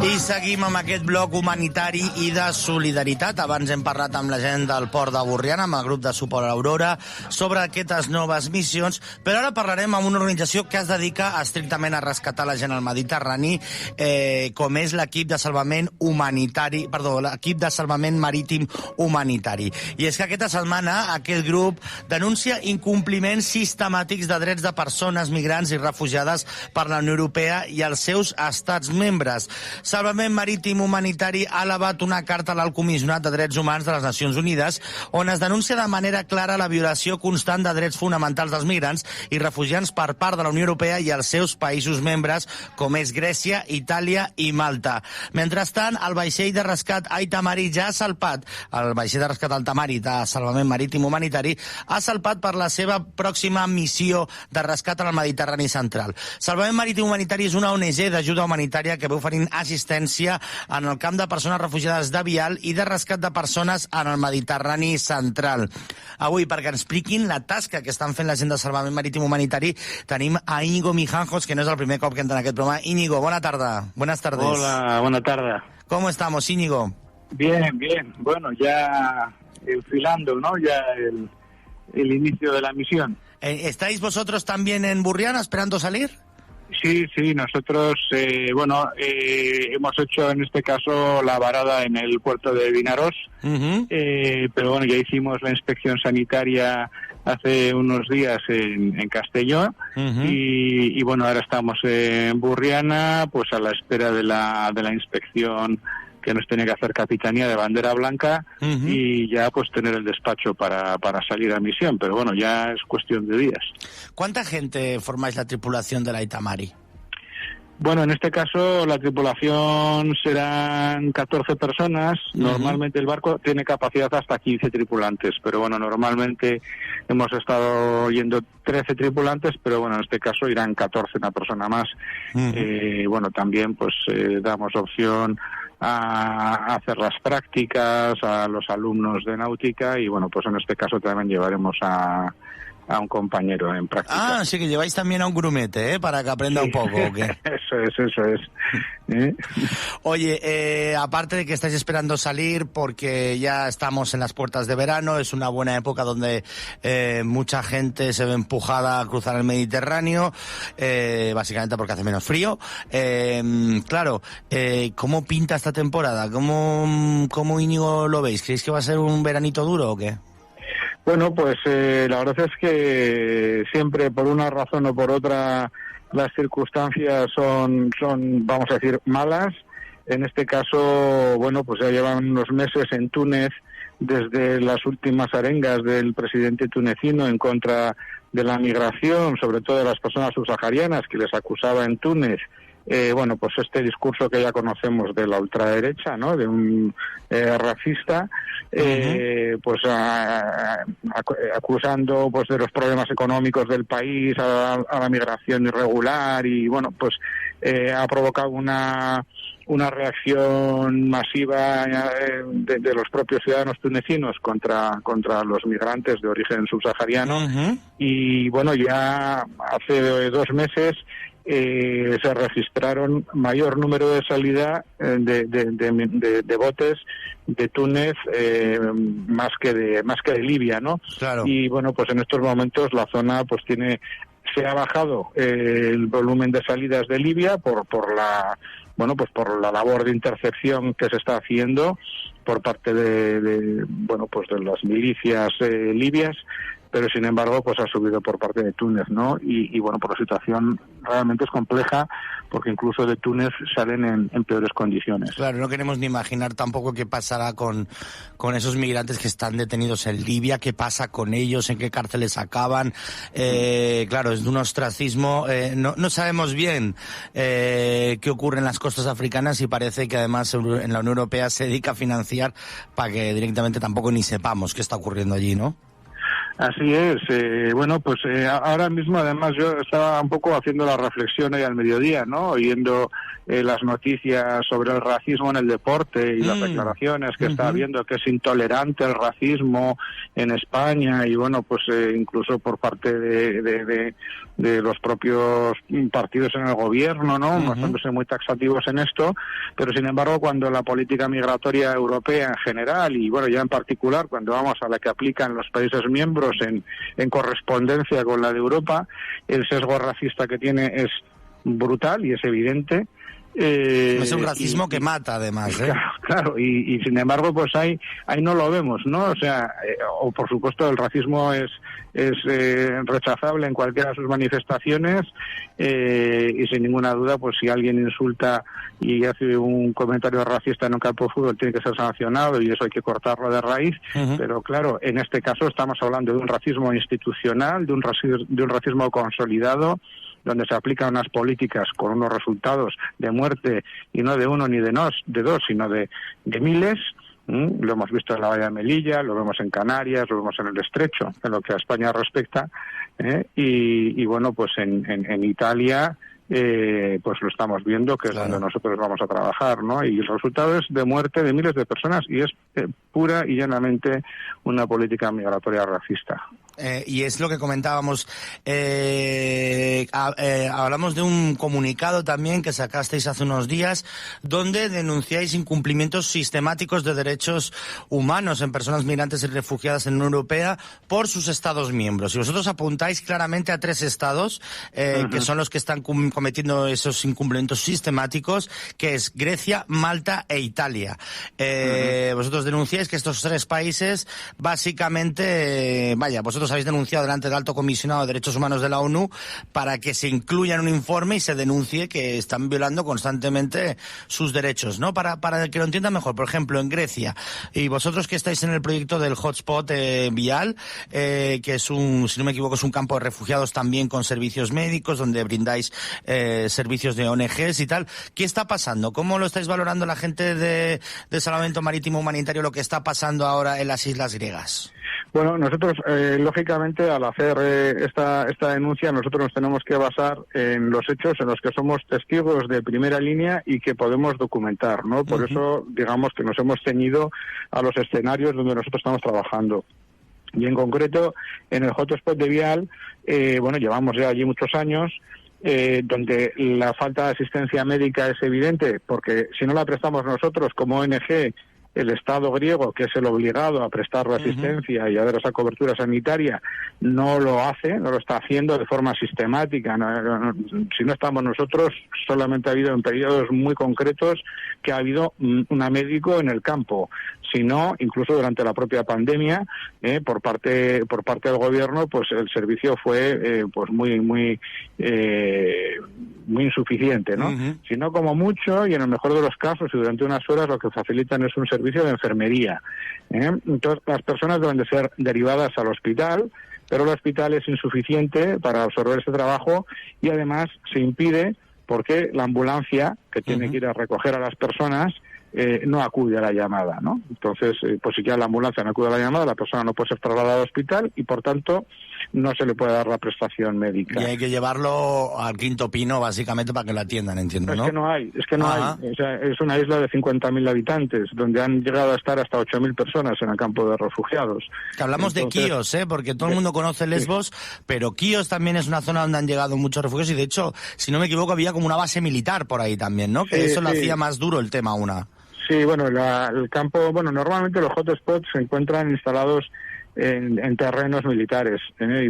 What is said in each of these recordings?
I seguim amb aquest bloc humanitari i de solidaritat. Abans hem parlat amb la gent del port de Borriana, amb el grup de suport a l'Aurora, sobre aquestes noves missions, però ara parlarem amb una organització que es dedica estrictament a rescatar la gent al Mediterrani, com és l'equip de salvament l'equip de salvament marítim humanitari. I és que aquesta setmana aquest grup denuncia incompliments sistemàtics de drets de persones migrants i refugiades per la Unió Europea i els seus estats membres. Salvament Marítim Humanitari ha elevat una carta a l'Alt Comissionat de Drets Humans de les Nacions Unides on es denuncia de manera clara la violació constant de drets fonamentals dels migrants i refugiats per part de la Unió Europea i els seus països membres, com és Grècia, Itàlia i Malta. Mentrestant, el vaixell de rescat Aitamari ja ha salpat, el vaixell de rescat Aitamari de Salvament Marítim Humanitari ha salpat per la seva pròxima missió de rescat en el Mediterrani central. Salvament Marítim Humanitari és una ONG d'ajuda humanitària que ve oferint assistència en el camp de persones refugiades de Vial i de rescat de persones en el Mediterrani central. Avui, perquè ens expliquin la tasca que estan fent la gent de Salvament Marítim Humanitari, tenim a Íñigo Mijanjos, que no és el primer cop que entra en aquest programa. Íñigo, bona tarda. Buenas tardes. Hola, buena tarde. ¿Cómo estamos, Íñigo? Bien, bien. Bueno, ya enfilando, ¿no? Ya el inicio de la misión. ¿Estáis vosotros también en Burriana esperando salir? Sí, nosotros, hemos hecho en este caso la varada en el puerto de Vinaròs, pero bueno, ya hicimos la inspección sanitaria hace unos días en Castelló y bueno, ahora estamos en Burriana, pues a la espera de la inspección que nos tiene que hacer Capitanía de Bandera Blanca y ya pues tener el despacho para salir a misión, pero bueno, ya es cuestión de días. ¿Cuánta gente formáis la tripulación de la Aitamari? Bueno, en este caso la tripulación serán 14 personas. Normalmente el barco tiene capacidad hasta 15 tripulantes, pero bueno, normalmente hemos estado yendo 13 tripulantes, pero bueno, en este caso irán 14, una persona más. Bueno, también pues damos opción a hacer las prácticas a los alumnos de náutica y bueno, pues en este caso también llevaremos a un compañero en práctica. Ah, sí que lleváis también a un grumete, para que aprenda un poco, ¿o qué? Eso es. Oye, aparte de que estáis esperando salir, porque ya estamos en las puertas de verano, es una buena época donde mucha gente se ve empujada a cruzar el Mediterráneo, básicamente porque hace menos frío. Claro, ¿cómo pinta esta temporada? ¿Cómo, Íñigo, lo veis? ¿Creéis que va a ser un veranito duro o qué? Bueno, pues la verdad es que siempre, por una razón o por otra, las circunstancias son, vamos a decir, malas. En este caso, bueno, pues ya llevan unos meses en Túnez, desde las últimas arengas del presidente tunecino en contra de la migración, sobre todo de las personas subsaharianas, que les acusaba en Túnez. Bueno, pues este discurso que ya conocemos de la ultraderecha, ¿no? De un racista, pues acusando pues de los problemas económicos del país a la migración irregular y bueno, pues ha provocado una reacción masiva de los propios ciudadanos tunecinos contra los migrantes de origen subsahariano y bueno, ya hace 2 meses se registraron mayor número de salida de botes de Túnez más que de Libia, ¿no? Claro. Y bueno, pues en estos momentos la zona pues se ha bajado el volumen de salidas de Libia por la labor de intercepción que se está haciendo por parte de las milicias libias, pero sin embargo pues ha subido por parte de Túnez, ¿no? Y bueno, por la situación realmente es compleja porque incluso de Túnez salen en peores condiciones. Claro, no queremos ni imaginar tampoco qué pasará con esos migrantes que están detenidos en Libia, qué pasa con ellos, en qué cárceles acaban. Claro, es de un ostracismo. No sabemos bien qué ocurre en las costas africanas y parece que además en la Unión Europea se dedica a financiar para que directamente tampoco ni sepamos qué está ocurriendo allí, ¿no? Así es. Bueno, pues ahora mismo además yo estaba un poco haciendo la reflexión ahí al mediodía, ¿no? Oyendo las noticias sobre el racismo en el deporte y las declaraciones que está habiendo, que es intolerante el racismo en España, y bueno, pues incluso por parte de los propios partidos en el gobierno, ¿no? Mostrándose muy taxativos en esto, pero sin embargo cuando la política migratoria europea en general, y bueno, ya en particular cuando vamos a la que aplican los países miembros en correspondencia con la de Europa, el sesgo racista que tiene es brutal y es evidente. Es un racismo que mata, además, ¿eh? Claro, y sin embargo, pues ahí no lo vemos, ¿no? O sea, o por supuesto el racismo es rechazable en cualquiera de sus manifestaciones, y sin ninguna duda, pues si alguien insulta y hace un comentario racista en un campo de fútbol tiene que ser sancionado, y eso hay que cortarlo de raíz. Pero claro, en este caso estamos hablando de un racismo institucional, de un racismo consolidado, donde se aplican unas políticas con unos resultados de muerte, y no de uno ni de dos, sino de miles. Lo hemos visto en la Bahía de Melilla, lo vemos en Canarias, lo vemos en el Estrecho, en lo que a España respecta, y bueno, pues en Italia pues lo estamos viendo, que es donde nosotros vamos a trabajar, ¿no? Y el resultado es de muerte de miles de personas, y es pura y llanamente una política migratoria racista. Y es lo que comentábamos, hablamos de un comunicado también que sacasteis hace unos días, donde denunciáis incumplimientos sistemáticos de derechos humanos en personas migrantes y refugiadas en la Unión Europea por sus Estados miembros. Y vosotros apuntáis claramente a 3 estados que son los que están cometiendo esos incumplimientos sistemáticos, que es Grecia, Malta e Italia. Vosotros denunciáis que estos 3 países, básicamente, vosotros habéis denunciado delante del Alto Comisionado de Derechos Humanos de la ONU para que se incluya en un informe y se denuncie que están violando constantemente sus derechos, ¿no? Para que lo entiendan mejor, por ejemplo, en Grecia, y vosotros que estáis en el proyecto del hotspot Vial, que es si no me equivoco, es un campo de refugiados también con servicios médicos, donde brindáis servicios de ONGs y tal. ¿Qué está pasando? ¿Cómo lo estáis valorando la gente de Salvamento Marítimo Humanitario, lo que está pasando ahora en las islas griegas? Bueno, nosotros, lógicamente, al hacer esta denuncia, nosotros nos tenemos que basar en los hechos en los que somos testigos de primera línea y que podemos documentar, ¿no? Por eso, digamos que nos hemos ceñido a los escenarios donde nosotros estamos trabajando. Y en concreto, en el hotspot de Vial, llevamos ya allí muchos años, donde la falta de asistencia médica es evidente, porque si no la prestamos nosotros como ONG, el Estado griego, que es el obligado a prestar la asistencia y a dar esa cobertura sanitaria, no lo hace, no lo está haciendo de forma sistemática. Si no estamos nosotros, solamente ha habido en periodos muy concretos que ha habido un médico en el campo. Si no, incluso durante la propia pandemia, por parte del gobierno, pues el servicio fue muy insuficiente, ¿no? Si no, como mucho, y en el mejor de los casos, y durante unas horas, lo que facilitan es un servicio de enfermería. Entonces, las personas deben de ser derivadas al hospital, pero el hospital es insuficiente para absorber ese trabajo, y además se impide porque la ambulancia que tiene que ir a recoger a las personas no acude a la llamada, ¿no? Entonces, pues si ya la ambulancia no acude a la llamada, la persona no puede ser trasladada al hospital y, por tanto, no se le puede dar la prestación médica. Y hay que llevarlo al Quinto Pino, básicamente, para que lo atiendan, entiendo, ¿no? Es que no hay. O sea, es una isla de 50.000 habitantes, donde han llegado a estar hasta 8.000 personas en el campo de refugiados. Que hablamos de Quíos, porque todo el mundo conoce Lesbos, pero Quíos también es una zona donde han llegado muchos refugiados, y de hecho, si no me equivoco, había como una base militar por ahí también, ¿no? Que eso lo hacía más duro el tema Sí, bueno, el campo, normalmente los hotspots se encuentran instalados en terrenos militares, y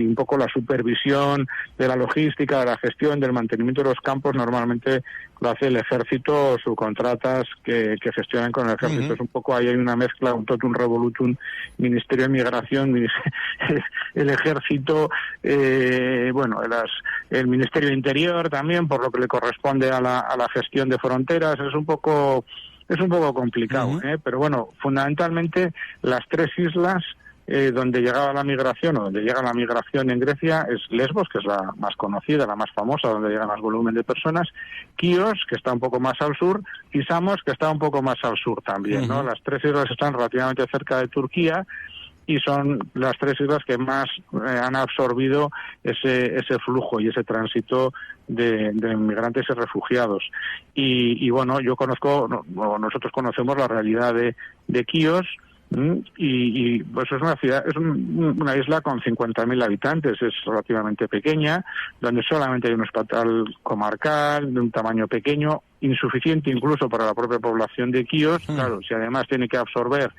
un poco la supervisión de la logística, de la gestión, del mantenimiento de los campos, normalmente lo hace el ejército, subcontratas que gestionan con el ejército. Es un poco, ahí hay una mezcla, un totum revolutum, Ministerio de Migración, el ejército, el Ministerio de Interior también, por lo que le corresponde a la gestión de fronteras. Es un poco complicado, pero bueno, fundamentalmente las 3 islas donde llegaba la migración, o donde llega la migración en Grecia, es Lesbos, que es la más conocida, la más famosa, donde llega más volumen de personas, Quíos, que está un poco más al sur, y Samos, que está un poco más al sur también, ¿no? Las 3 islas están relativamente cerca de Turquía, y son las 3 islas que más han absorbido ese flujo y ese tránsito de migrantes y refugiados. Y bueno, nosotros conocemos la realidad de Quíos, y pues es una ciudad, es una isla con 50.000 habitantes, es relativamente pequeña, donde solamente hay un hospital comarcal de un tamaño pequeño, insuficiente incluso para la propia población de Quíos. Claro, si además tiene que absorber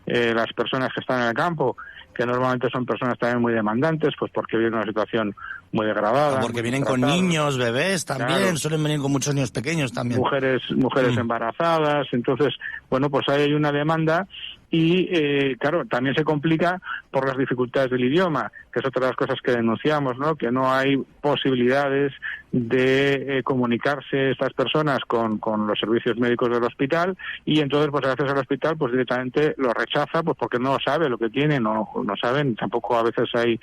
las personas que están en el campo, que normalmente son personas también muy demandantes, pues porque viven una situación muy degradada. Porque vienen con niños, bebés también, claro. Suelen venir con muchos niños pequeños también. Mujeres embarazadas, entonces, bueno, pues ahí hay una demanda. Y, claro, también se complica por las dificultades del idioma, que es otra de las cosas que denunciamos, ¿no? Que no hay posibilidades de comunicarse estas personas con los servicios médicos del hospital, y entonces, pues gracias al hospital, pues directamente lo rechaza, pues porque no sabe lo que tiene, no saben, tampoco a veces hay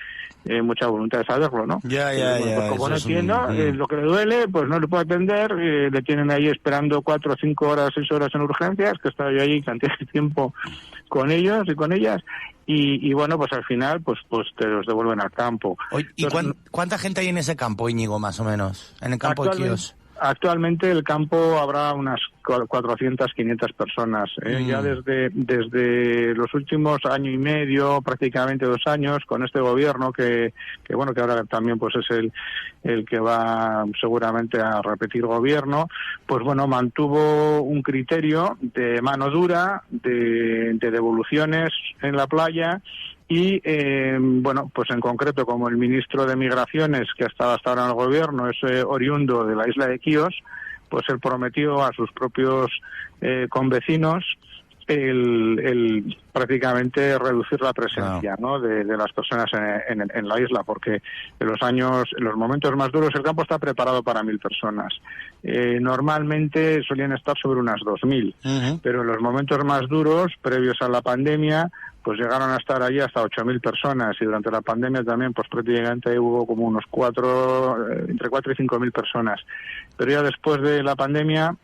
mucha voluntad de saberlo, ¿no? Pues como no entiende, lo que le duele, pues no le puede atender, le tienen ahí esperando 4, 5 horas, 6 horas en urgencias, que está yo ahí cantidad de tiempo con ellos y con ellas, y bueno, pues al final pues te los devuelven al campo. Oye, ¿y cuánta gente hay en ese campo, Íñigo, más o menos? En el campo de Quíos. Actualmente el campo habrá unas 400, 500 personas. Ya desde los últimos año y medio, prácticamente 2 años, con este gobierno que ahora también pues es el que va seguramente a repetir gobierno, pues bueno, mantuvo un criterio de mano dura, de devoluciones en la playa. Y, bueno, pues en concreto, como el ministro de Migraciones, que ha estado hasta ahora en el gobierno, es oriundo de la isla de Quíos, pues él prometió a sus propios convecinos el prácticamente reducir la presencia, ¿no? de las personas en la isla, porque en los momentos más duros el campo está preparado para 1.000 personas. Normalmente solían estar sobre unas 2.000, pero en los momentos más duros, previos a la pandemia, pues llegaron a estar allí hasta 8.000 personas, y durante la pandemia también pues prácticamente hubo como unos entre 4 y 5.000 personas. Pero ya después de la pandemia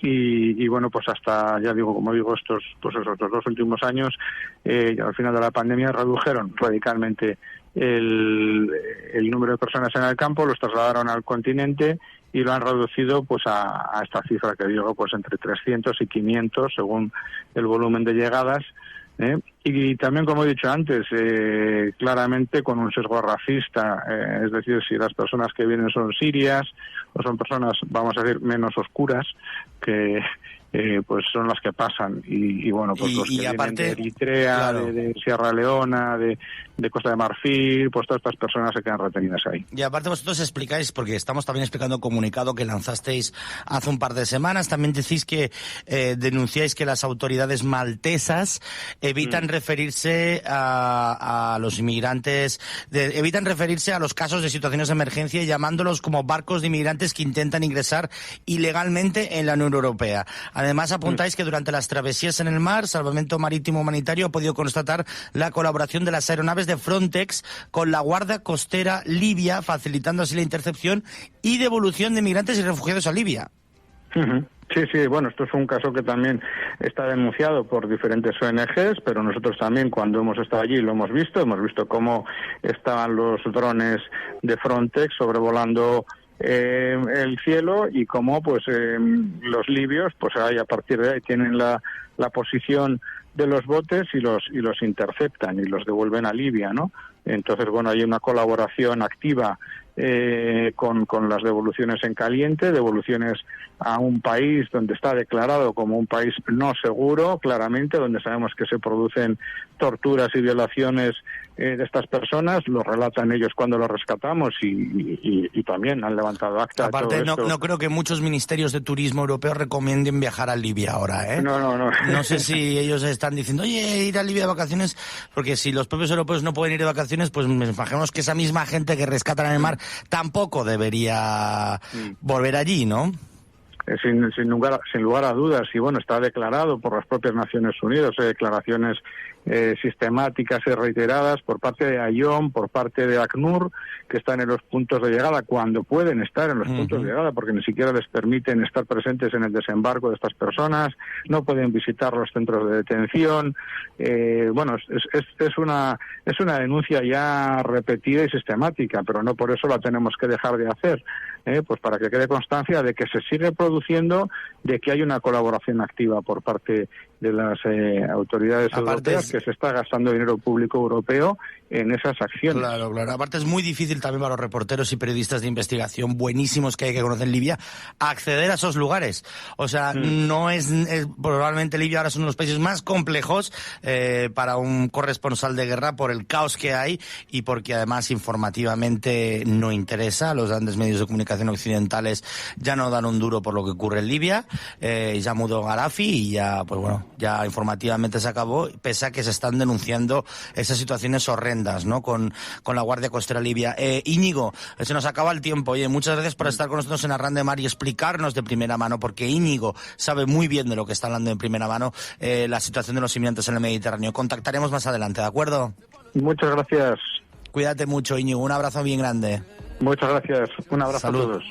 y bueno, pues hasta, ya digo, como digo, estos 2 últimos años, al final de la pandemia redujeron radicalmente el número de personas en el campo, los trasladaron al continente y lo han reducido pues a esta cifra que digo, pues entre 300 y 500 según el volumen de llegadas. Y también, como he dicho antes, claramente con un sesgo racista, es decir, si las personas que vienen son sirias o son personas, vamos a decir, menos oscuras, que pues son las que pasan, y bueno, pues los que aparte, vienen de Eritrea, claro, de Sierra Leona, de Costa de Marfil, pues todas estas personas se quedan retenidas ahí. Y aparte vosotros explicáis, porque estamos también explicando un comunicado que lanzasteis hace un par de semanas, también decís que denunciáis que las autoridades maltesas evitan referirse a los inmigrantes, evitan referirse a los casos de situaciones de emergencia, llamándolos como barcos de inmigrantes que intentan ingresar ilegalmente en la Unión Europea. Además, apuntáis que durante las travesías en el mar, Salvamento Marítimo Humanitario ha podido constatar la colaboración de las aeronaves de Frontex con la Guardia Costera Libia, facilitando así la intercepción y devolución de migrantes y refugiados a Libia. Sí, bueno, esto es un caso que también está denunciado por diferentes ONGs, pero nosotros también, cuando hemos estado allí, lo hemos visto cómo estaban los drones de Frontex sobrevolando el cielo, y cómo pues los libios pues ahí, a partir de ahí, tienen la posición de los botes y los interceptan y los devuelven a Libia, ¿no? Entonces, bueno, hay una colaboración activa con las devoluciones en caliente, devoluciones a un país donde está declarado como un país no seguro, claramente, donde sabemos que se producen torturas y violaciones de estas personas, lo relatan ellos cuando los rescatamos, y también han levantado acta. Aparte, no creo que muchos ministerios de turismo europeos recomienden viajar a Libia ahora, ¿eh? No. No sé si ellos están diciendo, oye, ir a Libia de vacaciones, porque si los propios europeos no pueden ir de vacaciones, pues imaginemos que esa misma gente que rescatan en el mar tampoco debería volver allí, ¿no? sin lugar a dudas, y bueno, está declarado por las propias Naciones Unidas, declaraciones sistemáticas y reiteradas por parte de AIOM, por parte de ACNUR, que están en los puntos de llegada, cuando pueden estar en los puntos de llegada, porque ni siquiera les permiten estar presentes en el desembarco de estas personas, no pueden visitar los centros de detención. Bueno, es una denuncia ya repetida y sistemática, pero no por eso la tenemos que dejar de hacer, pues para que quede constancia de que se sigue produciendo, de que hay una colaboración activa por parte de las autoridades europeas, que se está gastando dinero público europeo en esas acciones. Claro. Aparte es muy difícil también para los reporteros y periodistas de investigación buenísimos que hay que conocer en Libia acceder a esos lugares. O sea, no es probablemente Libia ahora es uno de los países más complejos para un corresponsal de guerra por el caos que hay y porque además informativamente no interesa. Los grandes medios de comunicación occidentales ya no dan un duro por lo que ocurre en Libia. Ya mudó Gaddafi y ya, pues bueno, ya informativamente se acabó, pese a que se están denunciando esas situaciones horrendas, ¿no? Con la Guardia Costera Libia. Íñigo, se nos acaba el tiempo. Oye, muchas gracias por estar con nosotros en Arran de Mar y explicarnos de primera mano, porque Íñigo sabe muy bien de lo que está hablando en primera mano, la situación de los inmigrantes en el Mediterráneo. Contactaremos más adelante, ¿de acuerdo? Muchas gracias. Cuídate mucho, Íñigo. Un abrazo bien grande. Muchas gracias. Un abrazo. Salud. A todos.